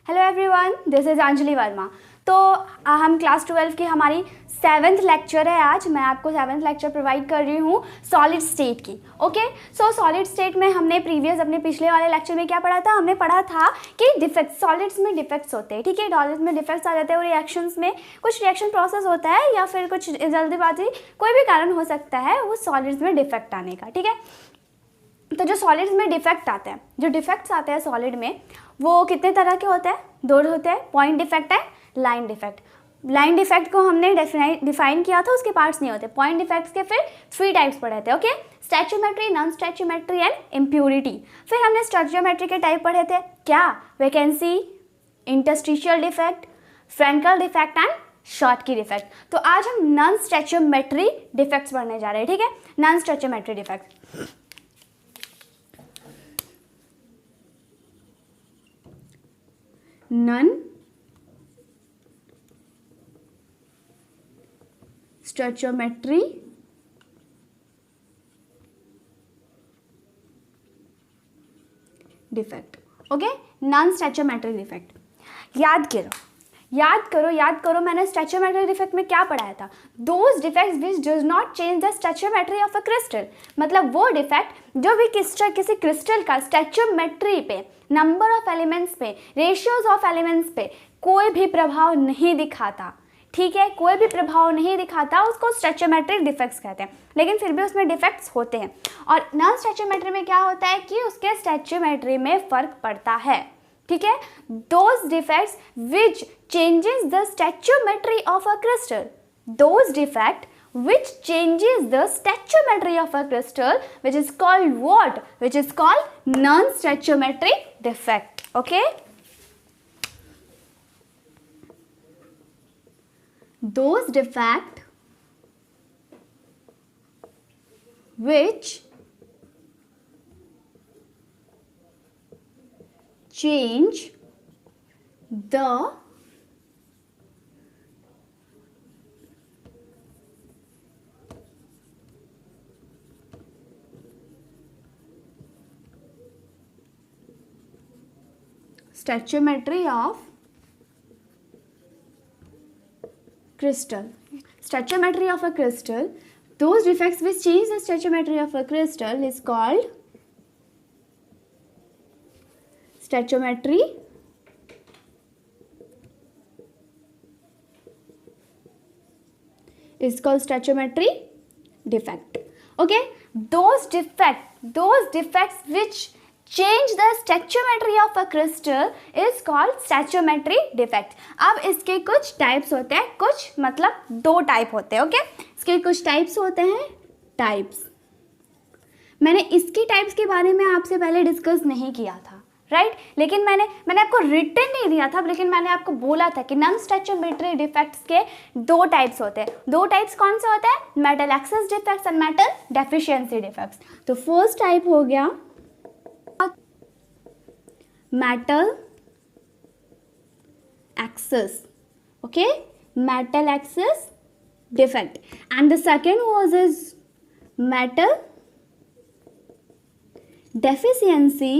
Hello everyone, this is Anjali Verma. तो हम class 12 की हमारी 7th लेक्चर है। आज मैं आपको 7th लेक्चर प्रोवाइड कर रही हूँ सॉलिड स्टेट की। ओके, सो सॉलिड स्टेट में हमने अपने पिछले वाले लेक्चर में क्या पढ़ा था? हमने पढ़ा था कि डिफेक्ट्स, सॉलिड्स में डिफेक्ट्स होते हैं। ठीक है, सॉलिड्स में डिफेक्ट्स आ जाते हैं और रिएक्शंस में कुछ रिएक्शन प्रोसेस होता है या फिर कुछ जल्दबाजी, कोई भी कारण हो सकता है वो सॉलिड्स में डिफेक्ट आने का। ठीक है, तो जो सॉलिड्स में डिफेक्ट आते हैं, जो डिफेक्ट्स आते हैं सॉलिड में, वो कितने तरह के होते हैं? दो होते हैं, पॉइंट डिफेक्ट है, लाइन डिफेक्ट। लाइन डिफेक्ट को हमने डिफाइन किया था, उसके पार्ट्स नहीं होते। पॉइंट डिफेक्ट्स के फिर 3 टाइप्स पढ़े थे। Okay, stoichiometry, non stoichiometry and impurity. फिर हमने स्टैच्योमेट्री के टाइप पढ़े थे, क्या? Vacancy, interstitial defect, Frenkel defect and Schottky defect. तो आज हम नॉन स्टैच्योमेट्री डिफेक्ट्स पढ़ने जा रहे हैं। ठीक है, non stoichiometry defect. Non stoichiometry defect. Okay, non stoichiometry defect. याद करो मैंने स्टैच्योमेट्री डिफेक्ट में क्या पढ़ाया था? Those defects which does not change the stoichiometry of a crystal. मतलब वो डिफेक्ट जो भी किसी क्रिस्टल का स्टैच्योमेट्री पे, नंबर ऑफ एलिमेंट्स पे, रेशियोज ऑफ एलिमेंट्स पे कोई भी प्रभाव नहीं दिखाता। ठीक है, कोई भी प्रभाव नहीं दिखाता, उसको स्टैच्योमेट्रिक डिफेक्ट्स कहते हैं। लेकिन फिर भी उसमें डिफेक्ट्स होते हैं। और नॉन स्टैच्योमेट्री में क्या होता है कि उसके स्टैच्योमेट्री में फर्क पड़ता है। ठीक है, those defects which changes the stoichiometry of a crystal, those defect which changes the stoichiometry of a crystal, which is called what? Which is called non-stoichiometry defect. Okay, those defect which change the stoichiometry of crystal. Stoichiometry of a crystal, those defects which change the stoichiometry of a crystal is called stoichiometry defect. Okay, those defects which change the stoichiometry of a crystal is called stoichiometry defect. अब इसके कुछ types होते हैं, कुछ मतलब 2 type होते हैं। Okay, इसके कुछ टाइप्स होते हैं। टाइप्स मैंने इसकी टाइप्स के बारे में आपसे पहले डिस्कस नहीं किया था, राइट? लेकिन मैंने आपको रिटन नहीं दिया था, लेकिन मैंने आपको बोला था कि नॉन स्टैच्योमेट्री डिफेक्ट्स के 2 टाइप्स होते हैं। 2 टाइप्स कौन से होते हैं? Metal access defects and metal deficiency defects. तो फर्स्ट टाइप हो गया metal axis. Okay, metal axis defect, and the second is metal deficiency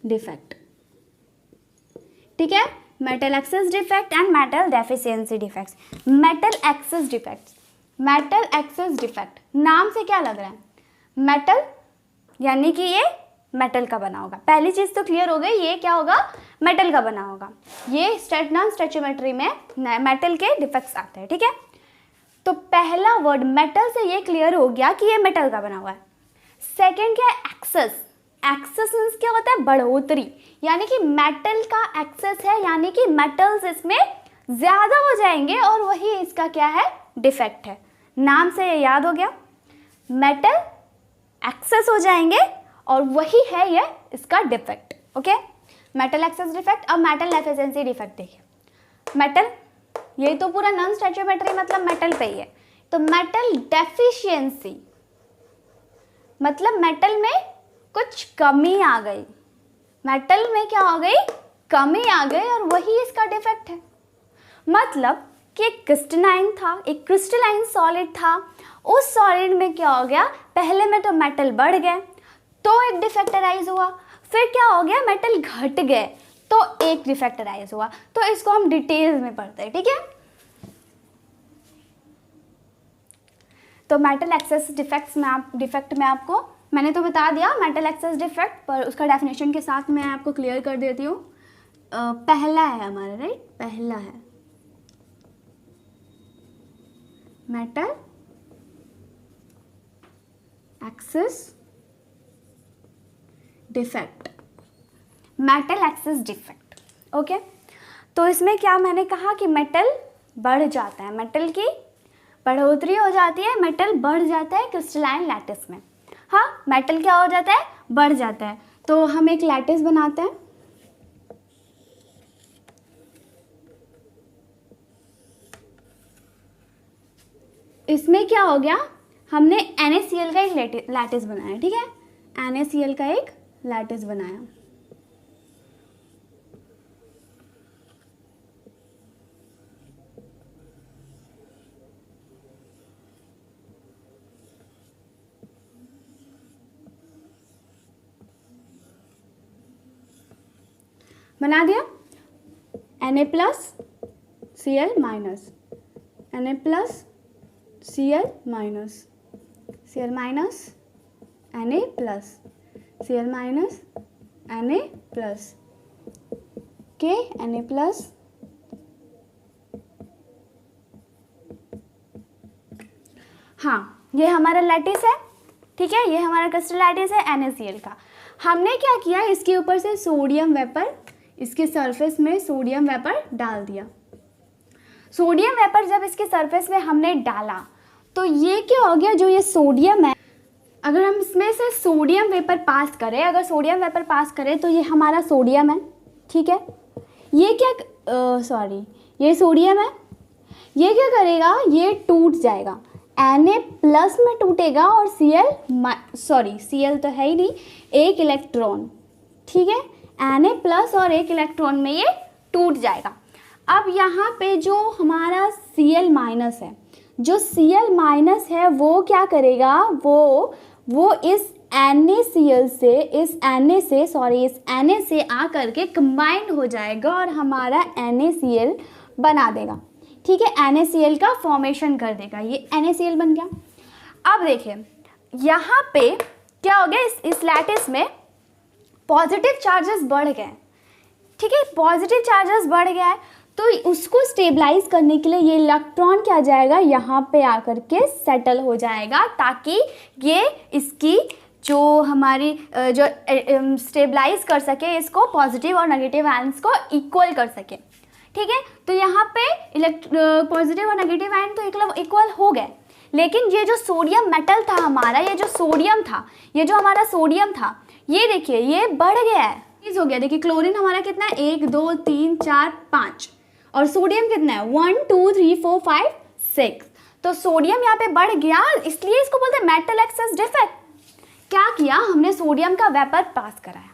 defect. ठीक है, metal axis defect and metal deficiency defects. metal axis defect नाम से क्या लग रहा है? मेटल यानी कि ये मेटल का बना होगा। पहली चीज तो क्लियर हो गई, ये क्या होगा? मेटल का बना होगा। ये नॉन स्टैच्योमेट्री में मेटल के डिफेक्ट्स आते हैं। ठीक है, तो पहला वर्ड मेटल से ये क्लियर हो गया कि ये मेटल का बना हुआ है। सेकंड क्या है? एक्सेस। एक्सेस मींस क्या होता है? बढ़ोतरी, यानी कि मेटल का एक्सेस है, यानी कि मेटल्स इसमें ज्यादा हो जाएंगे और वही इसका क्या है? डिफेक्ट है। नाम से ये याद हो गया, मेटल एक्सेस हो जाएंगे और वही है ये इसका defect. Okay, metal access defect. अब मेटल डेफिशिएंसी डिफेक्ट देखिए। मेटल, ये तो पूरा नॉन स्टैच्योमेट्री मतलब मेटल पे ही है। तो मेटल डेफिशिएंसी मतलब मेटल में कुछ कमी आ गई, मेटल में क्या हो गई? कमी आ गई और वही इसका डिफेक्ट है। मतलब कि एक क्रिस्टलाइन था, एक क्रिस्टलाइन सॉलिड था, उस सॉलिड में क्या हो गया? पहले में तो मेटल बढ़ गए, तो एक डिफेक्ट अराइज हुआ। फिर क्या हो गया, मेटल घट गए तो एक डिफेक्ट अराइज हुआ। तो इसको हम डिटेल्स में पढ़ते हैं, ठीक है। तो मेटल एक्सेस डिफेक्ट में आपको मैंने तो बता दिया मेटल एक्सेस डिफेक्ट, पर उसका डेफिनेशन के साथ मैं आपको क्लियर कर देती हूँ। पहला है हमारा, राइट, पहला है metal access defect, metal access defect, okay. तो इसमें क्या मैंने कहा कि मेटल बढ़ जाता है, मेटल की बढ़ोतरी हो जाती है, मेटल बढ़ जाता है क्रिस्टलाइन लैटिस में। हाँ, मेटल क्या हो जाता है, बढ़ जाता है। तो हम एक लैटिस बनाते हैं, इसमें क्या हो गया, हमने NaCl का एक लैटिस बनाया, ठीक है, NaCl का एक लैटिस बनाया। बना दिया, Na plus Cl minus, Na plus Cl minus, Cl minus Na plus, Cl minus Na plus, के Na प्लस, हाँ ये हमारा लैटिस है, ठीक है, ये हमारा क्रिस्टल लैटिस है NaCl का। हमने क्या किया, इसके ऊपर से सोडियम वेपर, इसके सरफेस में सोडियम वेपर डाल दिया। सोडियम वेपर जब इसके सरफेस में हमने डाला तो ये क्या हो गया, जो ये सोडियम है, अगर हम इसमें से सोडियम वेपर पास करें, अगर सोडियम वेपर पास करें तो ये हमारा सोडियम है, ठीक है। ये क्या ये सोडियम है, ये क्या करेगा, ये टूट जाएगा, Na प्लस में टूटेगा और Cl तो है ही नहीं, एक इलेक्ट्रॉन, ठीक है, Na प्लस और एक इलेक्ट्रॉन में ये टूट जाएगा। अब यहाँ पे जो हमारा Cl माइनस है, जो Cl माइनस है वो क्या करेगा, वो इस NaCl से इस Na से आकर के कंबाइंड हो जाएगा और हमारा NaCl बना देगा, ठीक है, NaCl का फॉर्मेशन कर देगा, ये NaCl बन गया। अब देखिए यहाँ पे क्या हो गया, इस लैटिस में पॉजिटिव चार्जेस बढ़ गए, ठीक है, पॉजिटिव चार्जेस बढ़ गया है, तो उसको स्टेबलाइज करने के लिए ये इलेक्ट्रॉन क्या जाएगा, यहाँ पे आकर के सेटल हो जाएगा, ताकि ये इसकी जो हमारी जो स्टेबलाइज कर सके, इसको पॉजिटिव और नेगेटिव आयंस को इक्वल कर सके, ठीक है। तो यहाँ पे पॉजिटिव और नेगेटिव आयन तो इक्वल हो गए, लेकिन ये जो सोडियम मेटल था हमारा, ये जो हमारा सोडियम था, ये देखिए ये बढ़ गया है, हो गया। देखिए क्लोरीन हमारा कितना है, 1 2 3 4 5, और सोडियम कितना है, 1 2 3 4 5 6। तो सोडियम यहाँ पे बढ़ गया, इसलिए इसको बोलते हैं मेटल एक्सेस डिफेक्ट। क्या किया हमने, सोडियम का वेपर पास कराया,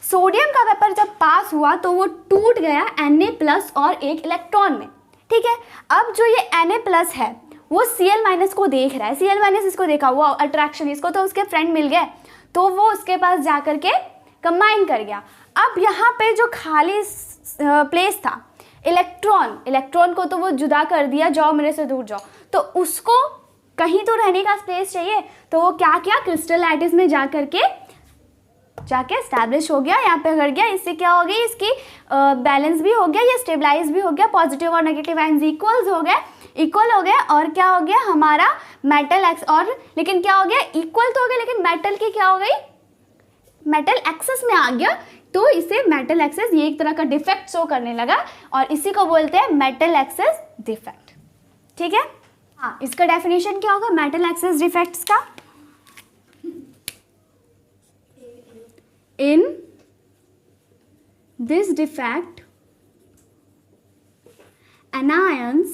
सोडियम का वेपर जब पास हुआ तो वो टूट गया Na प्लस और एक इलेक्ट्रॉन में, ठीक है। अब जो ये Na प्लस है वो Cl माइनस को देख रहा है, Cl माइनस इसको देखा, वो अट्रैक्शन, इसको तो उसके फ्रेंड मिल गए, तो वो उसके पास जाकर के कंबाइन कर गया। अब यहाँ पे जो खाली प्लेस था, इलेक्ट्रॉन को तो वो जुदा कर दिया, जाओ मेरे से दूर जाओ, तो उसको कहीं तो रहने का स्पेस चाहिए, तो वो क्या किया, क्रिस्टल लैटिस में जाके एस्टैब्लिश हो गया, यहाँ पे कर गया। इससे क्या हो गई, इसकी बैलेंस भी हो गया, ये स्टेबलाइज भी हो गया, पॉजिटिव और नेगेटिव आयंस इक्वल हो गए, और क्या हो गया हमारा मेटल एक्स, और लेकिन क्या हो गया, इक्वल तो हो गया, लेकिन मेटल की क्या हो गई, मेटल एक्सेस में आ गया, तो इसे मेटल एक्सेस, ये एक तरह का डिफेक्ट शो करने लगा, और इसी को बोलते हैं मेटल एक्सेस डिफेक्ट, ठीक है। हाँ, इसका डेफिनेशन क्या होगा मेटल एक्सेस डिफेक्ट्स का, इन दिस डिफेक्ट anions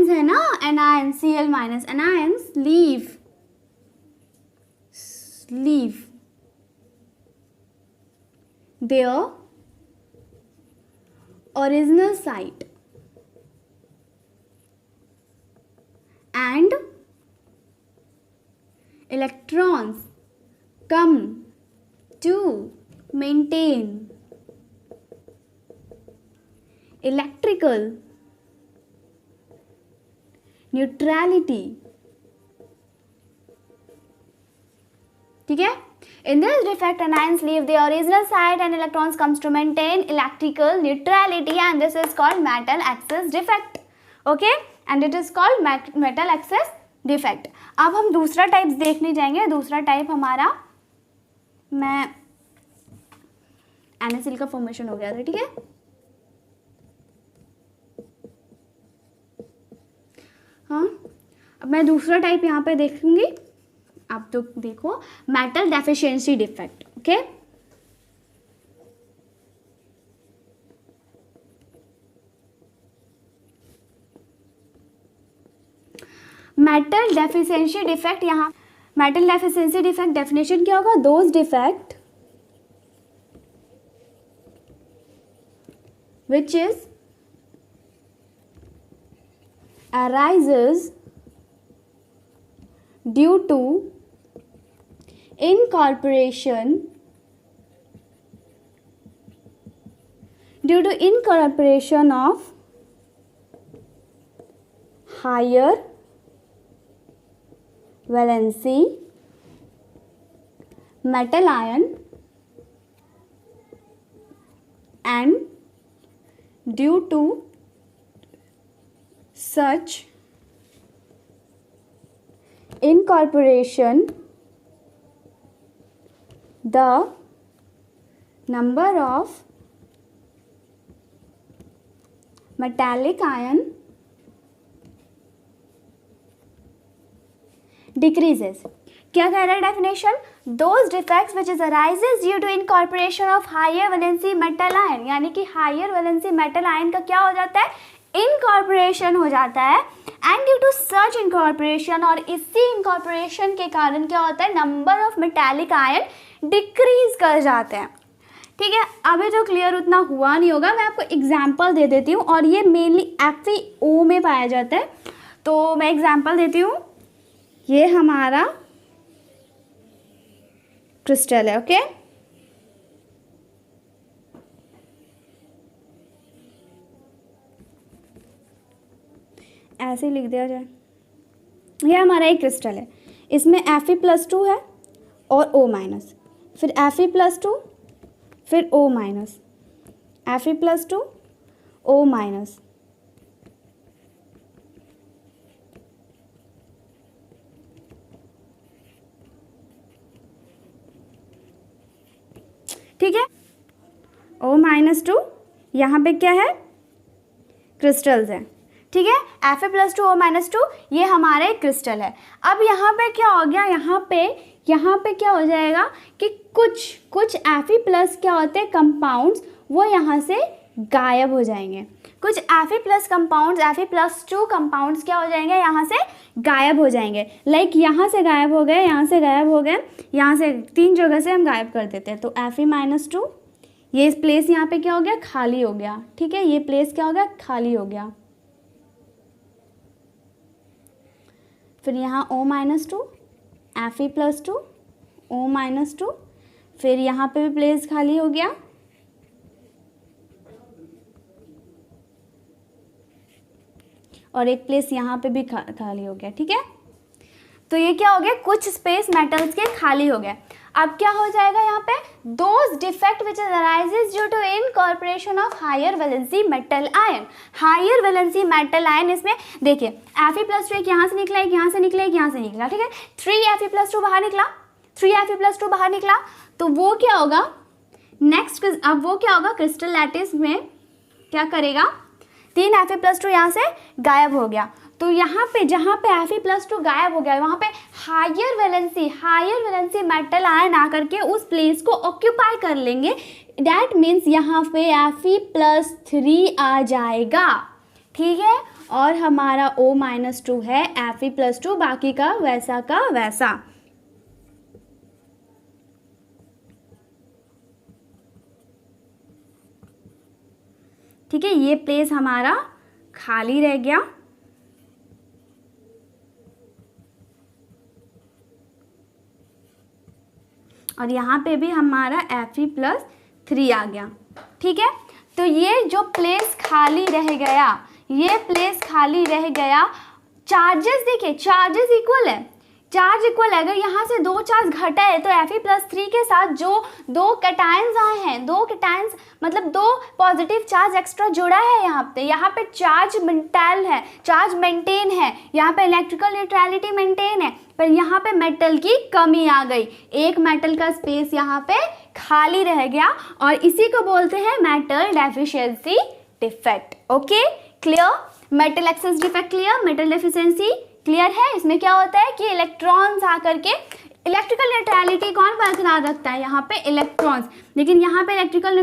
है ना, anions Cl minus, anions leave their original site and electrons come to maintain electrical neutrality. ठीक है, in this defect anions leave the original site and electrons comes to maintain electrical neutrality and this is called metal access defect. Okay, and it is called metal access defect. अब हम दूसरा type देखने जाएंगे. दूसरा type हमारा, मैं NaCl का formation हो गया था. ठीक है, हाँ, अब मैं दूसरा टाइप यहाँ पे देखूंगी. आप तो देखो, metal deficiency defect. Okay, metal deficiency defect. यहाँ मेटल डेफिशिएंसी डिफेक्ट डेफिनेशन क्या होगा? Those defect which is arises due to incorporation of higher valency metal ion and due to such incorporation the number of metallic ion decreases. क्या कह रहा है definition? Those defects which is arises due to incorporation of higher valency metal ion, यानी कि higher valency metal ion का क्या हो जाता है? इनकॉर्पोरेशन हो जाता है. And due to such incorporation, और इसी इनकॉर्पोरेशन के कारण क्या होता है? Number of metallic ion decrease कर जाते हैं. ठीक है, अभी तो क्लियर उतना हुआ नहीं होगा, मैं आपको एग्जांपल दे देती हूँ. और ये मेनली FeO में पाया जाता है, तो मैं एग्जांपल देती हूँ. ये हमारा क्रिस्टल है. ओके, ऐसे लिख दिया जाए. ये हमारा एक क्रिस्टल है, इसमें Fe+2 है और O-, फिर Fe+2, फिर O-, Fe+2, O-. ठीक है, O-2 यहाँ पे क्या है? क्रिस्टल्स हैं. ठीक है, Fe+2 O-2 ये हमारा एक क्रिस्टल है. अब यहाँ पे क्या हो गया? यहाँ पे क्या हो जाएगा कि कुछ Fe+ क्या होते हैं? कंपाउंड्स, वो यहाँ से गायब हो जाएंगे. कुछ Fe+ कंपाउंड्स, Fe+2 कंपाउंड्स क्या हो जाएंगे? यहाँ से गायब हो जाएंगे. लाइक यहाँ से गायब हो गए, यहाँ से गायब हो गए, यहाँ से 3 जगह से हम गायब कर देते हैं. तो Fe-2, ये प्लेस यहाँ पे क्या हो गया? खाली हो गया. ठीक है, ये प्लेस क्या हो गया? खाली हो गया. फिर यहाँ O-2, Fe+2, O-2, फिर यहाँ पे भी प्लेस खाली हो गया. और एक प्लेस यहाँ पे भी खाली हो गया. ठीक है, तो ये क्या हो गया? कुछ स्पेस मेटल्स के खाली हो गए. अब क्या हो जाएगा यहाँ पे? Those defect which arises due to incorporation of higher valency metal ion. Higher valency metal ion, इसमें देखिए Fe+2 एक यहाँ से निकला, एक यहाँ से निकला, एक यहाँ से निकला. ठीक है, 3 Fe+2 बाहर निकला, 3 Fe+2 बाहर निकला. तो वो क्या होगा नेक्स्ट? अब वो क्या होगा? क्रिस्टल लैटिस में क्या करेगा? 3 Fe+2 यहाँ से गायब हो गया. तो यहाँ पे जहाँ पे Fe+2 गायब हो गया, वहाँ पे हायर वैलेंसी मेटल आयन आकर के उस प्लेस को ऑक्यूपाई कर लेंगे. डैट मीन्स यहाँ पे Fe+3 आ जाएगा. ठीक है, और हमारा O-2 है, Fe+2 बाकी का वैसा. ठीक है, ये प्लेस हमारा खाली रह गया. और यहाँ पे भी हमारा Fe+3 आ गया। ठीक है, तो ये जो प्लेस खाली रह गया, ये प्लेस खाली रह गया, चार्जेस देखिए, चार्जेस इक्वल है, चार्ज इक्वल है। अगर यहाँ से 2 चार्ज घटा है तो Fe+3 के साथ जो 2 कैटायंस आए हैं, 2 कैटायंस मतलब 2 पॉजिटिव चार्ज एक्स्ट्रा जुड़ा है यहाँ पे चार्ज मेंटेन है, चार्ज मेंटेन है, यहाँ पे इलेक्ट्रिकल न्यूट्रलिटी मेंटेन है, पर यहाँ पे मेटल की कमी आ गई, एक मेटल का स्पेस यहाँ पे खाली रह गया और इसी को बोलते हैं metal deficiency defect. Okay, clear? Metal access defect clear, metal deficiency clear है। इसमें क्या होता है कि इलेक्ट्रॉन्स आकर के इलेक्ट्रिकल न्यूट्रलिटी कौन बरकरार रखता है, यहाँ पे इलेक्ट्रॉन्स, लेकिन यहाँ पे इलेक्ट्रिकल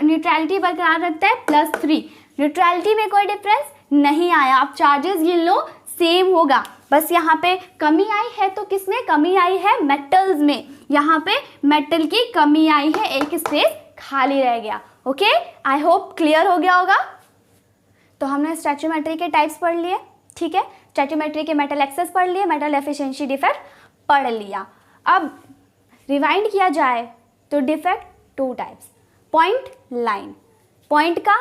न्यूट्रलिटी बरकरार रखता है +3। न्यूट्रलिटी में कोई डिफरेंस नहीं आया, आप चार्जेस गिन लो सेम होगा, बस यहाँ पे कमी आई है, तो किसमें कमी आई है, मेटल्स में, यहाँ पे मेटल की कमी आई है, एक स्पेस खाली रह गया। ओके, आई होप क्लियर हो गया होगा। तो हमने स्टैचोमेट्री के टाइप्स पढ़ लिए, ठीक है, स्टैचोमेट्री के मेटल एक्सेस पढ़ लिए, मेटल एफिशिएंसी डिफेक्ट पढ़ लिया। अब रिवाइंड किया जाए तो defect 2 types, point, line. Point का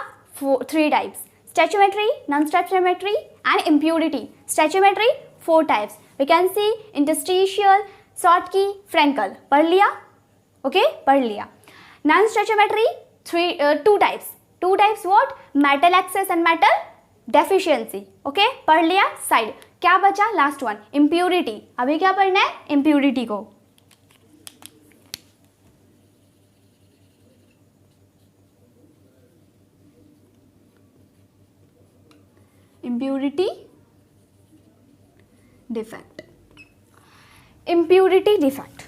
3 types, stoichiometry, non stoichiometry and impurity. Stoichiometry 4 types, vacancy, interstitial, Schottky, Frenkel, पढ़ लिया। ओके, पढ़ लिया। Non stoichiometry 2 types, 2 types what, metal excess and metal deficiency. Okay, पढ़ लिया साइड। क्या बचा, लास्ट वन, इम्प्यूरिटी। अभी क्या पढ़ना है, इम्प्यूरिटी को। Impurity defect. इम्प्यूरिटी डिफेक्ट,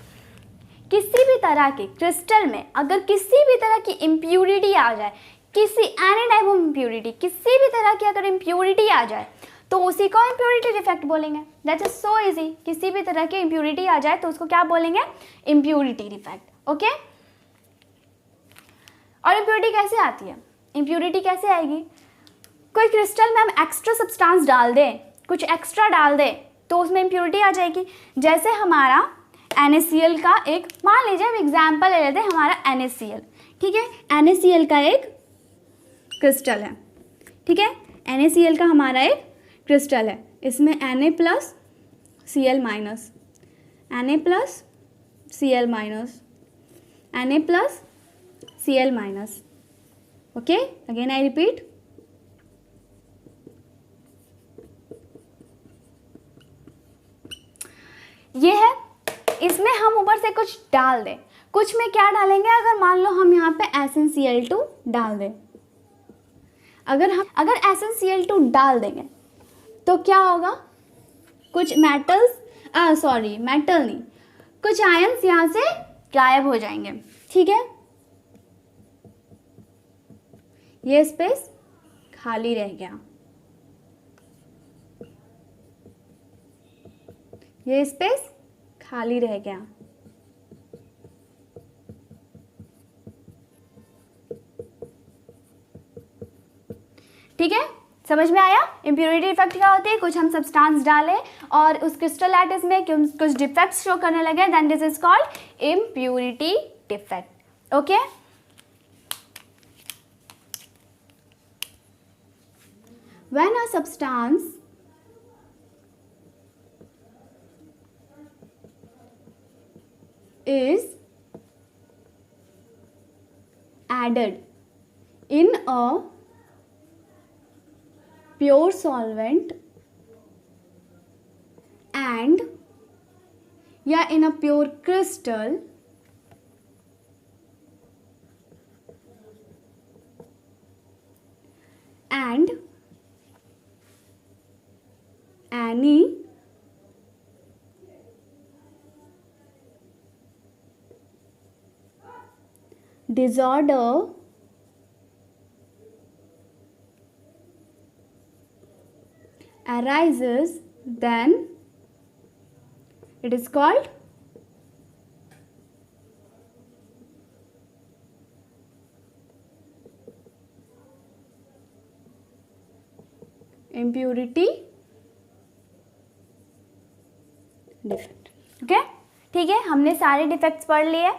किसी भी तरह के क्रिस्टल में अगर किसी भी तरह की इम्प्यूरिटी आ जाए, किसी एनी टाइप ऑफ इम्प्यूरिटी, किसी भी तरह की अगर इम्प्यूरिटी आ जाए तो उसी को इम्प्यूरिटी डिफेक्ट बोलेंगे। दैट इज सो इजी, किसी भी तरह की इम्प्यूरिटी आ जाए तो उसको क्या बोलेंगे, इम्प्यूरिटी डिफेक्ट। ओके, और इम्प्यूरिटी कैसे आती है, इम्प्यूरिटी कैसे आएगी, कोई क्रिस्टल में हम एक्स्ट्रा सब्सटेंस डाल दें, कुछ एक्स्ट्रा डाल दें तो उसमें इम्प्यूरिटी आ जाएगी। जैसे हमारा NaCl का एक, मान लीजिए हम एग्जाम्पल ले लेते हैं, हमारा NaCl, ठीक है, NaCl का एक क्रिस्टल है, ठीक है, NaCl का हमारा एक क्रिस्टल है, इसमें Na+Cl-, Na+Cl-, Na+Cl-। Okay, again I repeat, ये है, इसमें हम ऊपर से कुछ डाल दें, कुछ में क्या डालेंगे, अगर मान लो हम यहाँ पे SnCl2 डाल दें, अगर SnCl2 डाल देंगे तो क्या होगा, कुछ मेटल्स, मेटल नहीं, कुछ आयंस यहाँ से गायब हो जाएंगे, ठीक है, ये स्पेस खाली रह गया, ये स्पेस खाली रह गया। ठीक है, समझ में आया, इम्प्यूरिटी डिफेक्ट क्या होती है, कुछ हम सब्सटेंस डालें और उस क्रिस्टल लैटिस में कुछ डिफेक्ट्स शो करने लगे, then this is called impurity defect. Okay, when a substance is added in a pure solvent and in a pure crystal and any disorder arises, then it is called impurity defect. Okay, ठीक है, हमने सारे defects पढ़ लिए।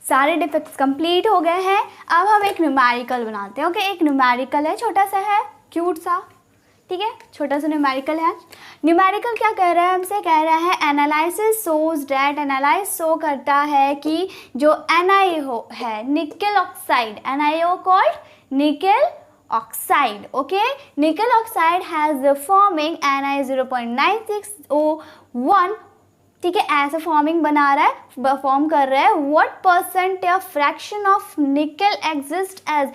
सारे defects complete हो गए हैं। अब हम एक न्यूमेरिकल बनाते हैं। ओके, एक न्यूमेरिकल है, छोटा सा है, क्यूट सा, ठीक है, छोटा सा न्यूमेरिकल है। न्यूमेरिकल क्या कह रहा है हमसे, कह रहा है analysis shows that, analyse show करता है कि जो NiO है, निकल ऑक्साइड, NiO कॉल्ड निकल ऑक्साइड। ओके, निकल ऑक्साइड हैज फॉर्मिंग Ni0.9601, ठीक है, ऐसा फॉर्मिंग बना रहा है, फॉर्म कर रहा है। व्हाट परसेंट या fraction of nickel exist as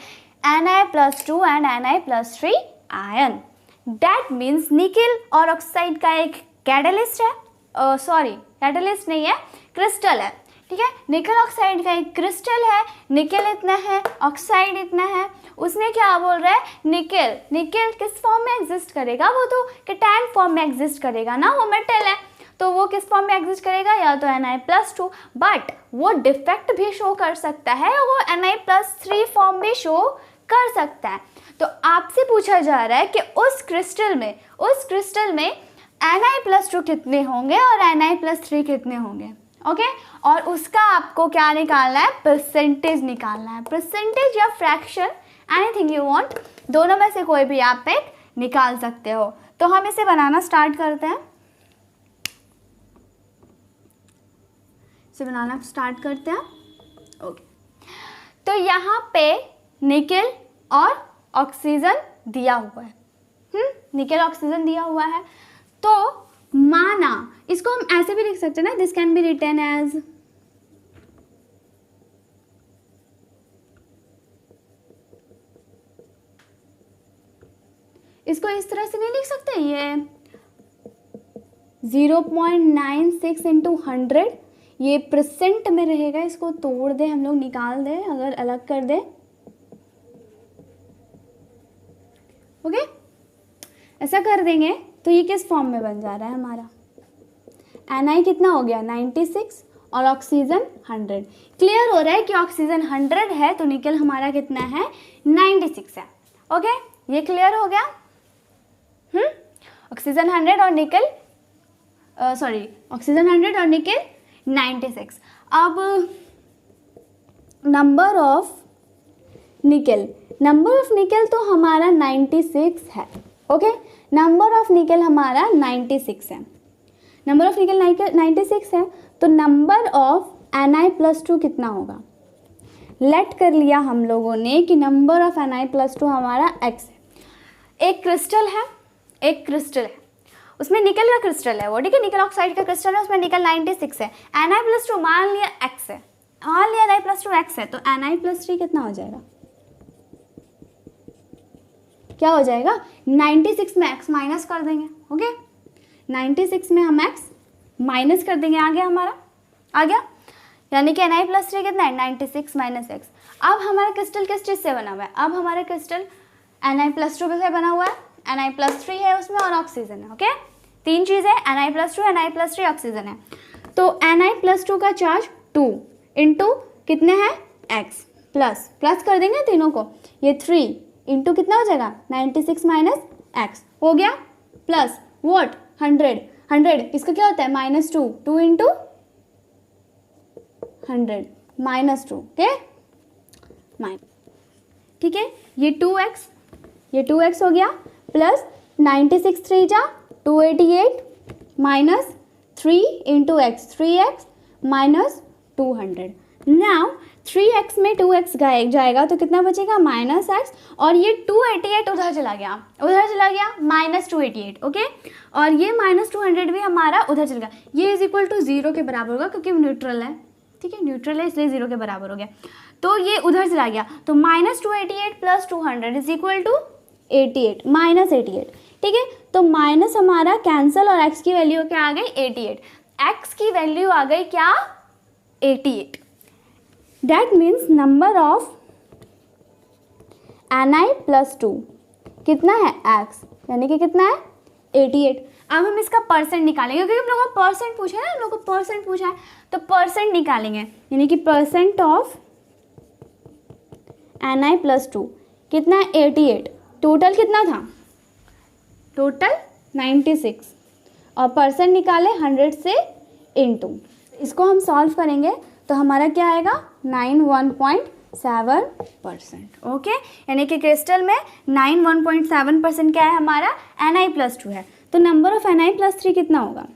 Na+2 and Na+3 ion. That means nickel और ऑक्साइड का एक कैटलिस्ट है, सॉरी कैटलिस्ट नहीं है, क्रिस्टल है, ठीक है। निकल ऑक्साइड का एक क्रिस्टल है, निकल इतना है, ऑक्साइड इतना है। उसने क्या बोल रहा है, निकल, निकल किस फॉर्म में एग्जिस्ट करेगा, वो तो कैटायन फॉर्म में एग्जिस्ट करेगा ना, वो मेटल है, तो वो किस फॉर्म में एग्जिस्ट करेगा, या तो Na+2, बट वो डिफेक्ट भी शो कर सकता है, वो Na+3 फॉर्म भी शो कर सकता है। तो आपसे पूछा जा रहा है कि उस क्रिस्टल में Na+2 कितने होंगे और Na+3 कितने होंगे। ओके, और उसका आपको क्या निकालना है, परसेंटेज निकालना है, परसेंटेज या फ्रैक्शन, एनीथिंग यू वांट, दोनों में से कोई भी आप एक निकाल सकते हो। तो हम इसे बनाना स्टार्ट करते हैं, ओके। तो यहाँ पे निकल और ऑक्सीजन दिया हुआ है, निकल ऑक्सीजन दिया हुआ है। तो माना, इसको हम ऐसे भी लिख सकते हैं ना, this can be written as, इसको इस तरह से नहीं लिख सकते, ये 0.96 इंटू 100, ये परसेंट में रहेगा, इसको तोड़ दे हम लोग, निकाल दे, अगर अलग कर दे, ओके, ऐसा कर देंगे तो ये किस फॉर्म में बन जा रहा है हमारा, Na कितना हो गया 96 और ऑक्सीजन 100। क्लियर हो रहा है कि ऑक्सीजन 100 है तो निकल हमारा कितना है 96 है। ओके, ये क्लियर हो गया। ऑक्सीजन 100 और निकल ऑक्सीजन 100 और निकल 96। अब नंबर ऑफ निकल तो हमारा 96 है। ओके, नंबर ऑफ निकल हमारा 96 है, नंबर ऑफ निकल 96 है, तो नंबर ऑफ Na+2 कितना होगा। लेट कर लिया हम लोगों ने कि नंबर ऑफ Na+2 हमारा x है। एक क्रिस्टल है, उसमें निकल का क्रिस्टल है वो, ठीक है, निकल ऑक्साइड का क्रिस्टल है, उसमें निकल 96 है। Na+2 मान लिया x है, Na+2 x है, तो Na+3 कितना हो जाएगा, क्या हो जाएगा, 96 में x माइनस कर देंगे। ओके, 96 में हम x माइनस कर देंगे, आ गया हमारा, आ गया, यानी कि Na+3 कितना है 96 माइनस x। अब हमारा क्रिस्टल किस चीज़ से बना हुआ है, अब हमारा क्रिस्टल Na+2 से बना हुआ है, Na+3 है उसमें और ऑक्सीजन है। ओके, तीन चीज़ है, Na+2 ऑक्सीजन है। तो Na+2 का चार्ज 2 इंटू कितने हैं x, प्लस कर देंगे तीनों को, ये 3 इंटू कितना हो जाएगा 96 माइनस x हो गया, प्लस वॉट 100, इसका क्या होता है -2 इंटू 100 -2, ठीक है, ये 2x हो गया, प्लस 96 3 जा 288 minus 3 into x 3x minus 200। Now 3x में 2x जाएगा तो कितना बचेगा -x, और ये 288 उधर चला गया -288। ओके, और ये -200 भी हमारा उधर चल गया, ये इज इक्वल टू 0 के बराबर होगा क्योंकि न्यूट्रल है, ठीक है, न्यूट्रल है इसलिए 0 के बराबर हो गया, तो ये उधर चला गया, तो -288 प्लस 200 इज इक्वल टू 88 -88, ठीक है। तो माइनस हमारा कैंसिल और x की वैल्यू क्या आ गई 88, x की वैल्यू आ गई क्या 88। That means number of Na+2 कितना है x, यानी कि कितना है 88। अब हम इसका परसेंट निकालेंगे क्योंकि हम लोगों को परसेंट पूछा है ना, हम लोगों को परसेंट पूछा है, तो परसेंट निकालेंगे, यानी कि परसेंट ऑफ Na+2 कितना है 88, टोटल कितना था, टोटल 96, और परसेंट निकाले 100 से इनटू। इसको हम सॉल्व करेंगे तो हमारा क्या आएगा 91.7%। ओके, यानी कि क्रिस्टल में 91.7% क्या है हमारा Na+2 है। तो नंबर ऑफ Na+3 कितना होगा?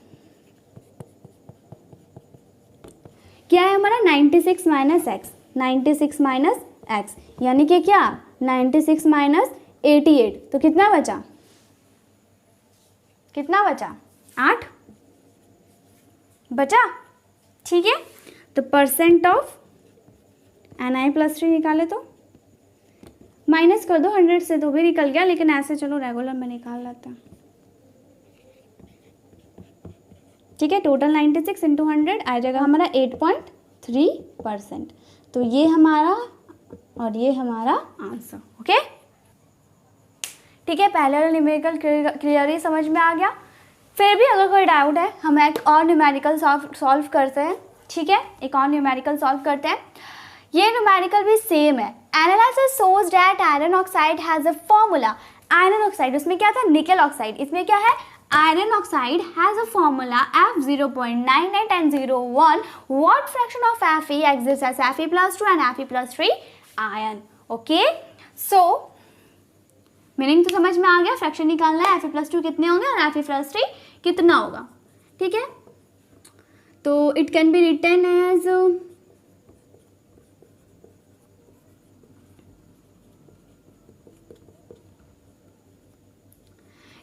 क्या है हमारा 96 माइनस एक्स, 96 माइनस एक्स यानी कि क्या 96 माइनस 88, तो कितना बचा? कितना बचा? 8 बचा। ठीक है, तो परसेंट ऑफ Na+3 निकाले तो माइनस कर दो 100 से तो भी निकल गया, लेकिन ऐसे चलो रेगुलर में निकाल लेते हैं। ठीक है, टोटल 96 इंटू 100 आ जाएगा हमारा 8.3%। तो ये हमारा और ये हमारा आंसर। ओके, ठीक है, पहले वाला न्यूमेरिकल क्लियरली समझ में आ गया। फिर भी अगर कोई डाउट है हम एक और न्यूमेरिकल सॉल्व करते हैं। ठीक है, एक और न्यूमेरिकल सॉल्व करते हैं। ये न्यूमेरिकल भी सेम है। Analysis shows that iron oxide has a formula. Iron oxide, उसमें क्या था निकेल ऑक्साइड, इसमें क्या है iron oxide has a formula F0.98 and 0.1. What fraction of Fe exists as Fe+2 and Fe+3 iron? Okay, so meaning तो समझ में आ गया। फ्रैक्शन निकालना है, Fe+2 कितने होंगे और Fe+3 कितना होगा। ठीक है, तो it can be written as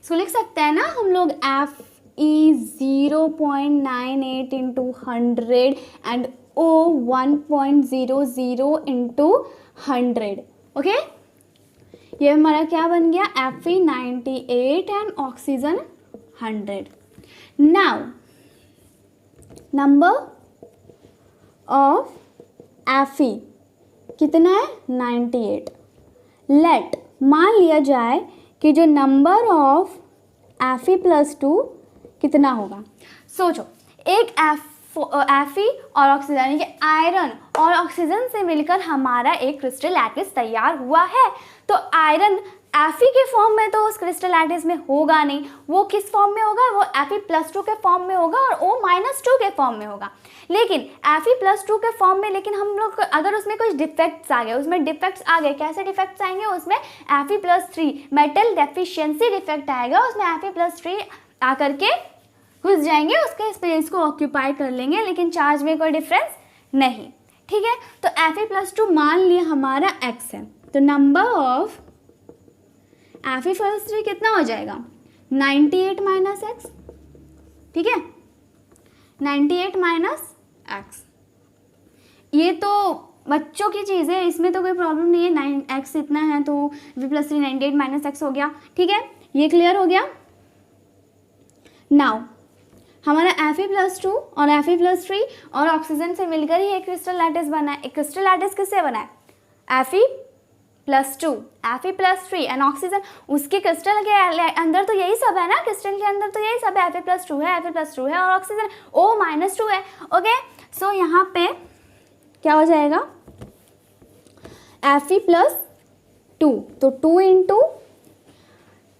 इसको लिख सकते हैं ना हम लोग Fe 0.98 into 100 and O 1.00 into 100। Okay, ये हमारा क्या बन गया Fe 98 and oxygen 100। Now number of Fe कितना है 98। लेट मान लिया जाए कि जो नंबर ऑफ Fe+2 कितना होगा। सोचो, एक Fe और ऑक्सीजन यानी कि आयरन और ऑक्सीजन से मिलकर हमारा एक क्रिस्टल लैटिस तैयार हुआ है। तो आयरन Fe के फॉर्म में तो उस क्रिस्टल लैटिस में होगा नहीं, वो किस फॉर्म में होगा, वो Fe+2 के फॉर्म में होगा और O-2 के फॉर्म में होगा। लेकिन Fe+2 के फॉर्म में, लेकिन हम लोग अगर उसमें कुछ डिफेक्ट्स आ गए, उसमें डिफेक्ट्स आ गए, कैसे डिफेक्ट्स आएंगे, उसमें Fe+3 मेटल डेफिशिएंसी डिफेक्ट आएगा, उसमें Fe+3 आकर के घुस जाएंगे, उसके स्पेस को ऑक्यूपाई कर लेंगे, लेकिन चार्ज में कोई डिफरेंस नहीं। ठीक है, तो Fe+2 मान लिया हमारा x है, तो नंबर ऑफ Fe+3 कितना हो जाएगा 98 माइनस एक्स। ठीक है, 98 माइनस एक्स, ये तो बच्चों की चीज़ है, इसमें तो कोई प्रॉब्लम नहीं है। 9x इतना है तो Fe+3 98 माइनस एक्स हो गया। ठीक है, ये क्लियर हो गया। नाउ हमारा Fe+2 और Fe+3 और ऑक्सीजन से मिलकर ही एक क्रिस्टल लैटिस बना है। एक क्रिस्टल लैटिस किससे बना है Fe+2 Fe+3 एंड ऑक्सीजन, उसके क्रिस्टल के अंदर तो यही सब है ना, क्रिस्टल के अंदर तो यही सब है, Fe+2 है और ऑक्सीजन O-2 है। ओके, सो यहाँ पे क्या हो जाएगा Fe+2, तो 2 into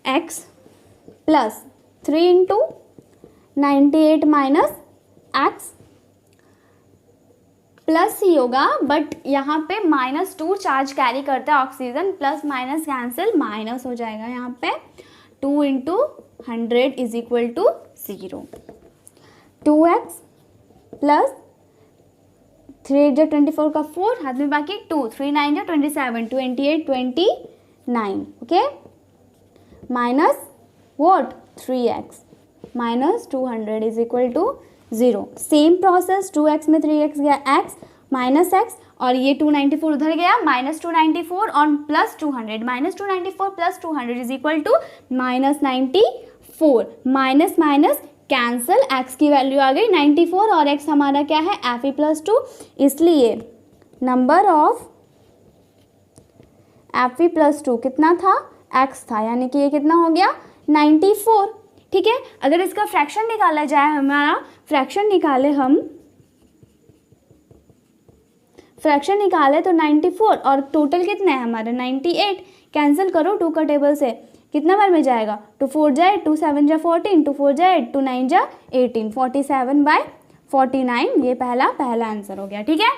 x plus 3 into 98 minus x plus ही होगा, बट यहाँ पे -2 चार्ज कैरी करता है oxygen, plus minus cancel, minus हो जाएगा यहाँ पे 2 into 100 is equal to 0। 2x plus 3 जो 24 का 4 हाथ में बाकी 2, 3 9 जो 27, 28 29। Okay, minus what 3x minus 200 is equal to 0। Same process 2x में 3x गया x माइनस x और ये 294 उधर गया -294 और plus 200, -294 plus 200 is equal to -94। Minus minus cancel, x की वैल्यू आ गई 94 और x हमारा क्या है Fe+2, इसलिए नंबर ऑफ Fe+2 कितना था x था, यानी कि ये कितना हो गया 94। ठीक है, अगर इसका फ्रैक्शन निकाला जाए, हमारा फ्रैक्शन निकाले हम, फ्रैक्शन निकाले तो 94 और टोटल कितना है हमारा 98, कैंसिल करो 2 का टेबल से, कितना बार में जाएगा 2 4 जाए 2 7 जा 14, 2 4 जाए 2 9 जा 18, 47/4 49, ये पहला आंसर हो गया। ठीक है,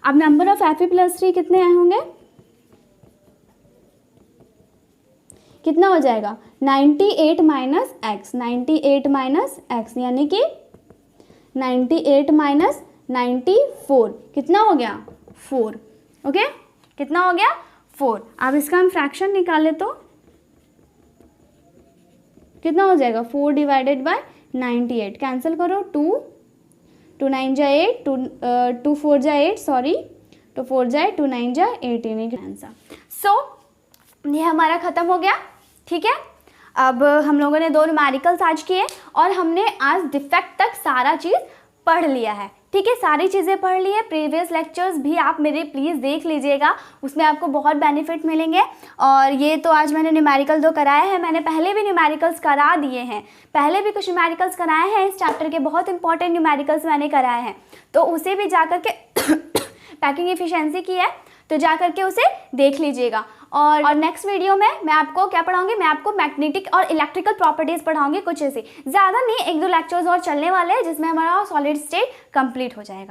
अब नंबर ऑफ Fe+3 कितने आए होंगे, कितना हो जाएगा 98 माइनस एक्स, 98 माइनस एक्स यानी कि 98 माइनस 94 कितना हो गया 4। ओके, कितना हो गया 4। अब इसका हम फ्रैक्शन निकाले तो कितना हो जाएगा 4 डिवाइडेड बाय 98, कैंसिल करो 2 9 जा 8, 2 4 जा 8, सॉरी 2 4 जाए 2 9 जा 18 आंसर। सो ये हमारा ख़त्म हो गया। ठीक है, अब हम लोगों ने 2 न्यूमेरिकल्स आज किए और हमने आज डिफेक्ट तक सारा चीज़ पढ़ लिया है। ठीक है, सारी चीज़ें पढ़ ली है। प्रीवियस लेक्चर्स भी आप मेरे प्लीज़ देख लीजिएगा, उसमें आपको बहुत बेनिफिट मिलेंगे। और ये तो आज मैंने न्यूमेरिकल 2 कराए हैं, मैंने पहले भी न्यूमेरिकल्स करा दिए हैं, पहले भी कुछ न्यूमेरिकल्स कराए हैं इस चैप्टर के, बहुत इंपॉर्टेंट न्यूमेरिकल्स मैंने कराए हैं, तो उसे भी जा कर के पैकिंग एफिशिएंसी की है तो जा करके उसे देख लीजिएगा। और नेक्स्ट वीडियो में मैं आपको क्या पढ़ाऊंगी, मैं आपको मैग्नेटिक और इलेक्ट्रिकल प्रॉपर्टीज़ पढ़ाऊंगी, कुछ ऐसे ज़्यादा नहीं, 1-2 लेक्चर्स और चलने वाले हैं जिसमें हमारा सॉलिड स्टेट कंप्लीट हो जाएगा।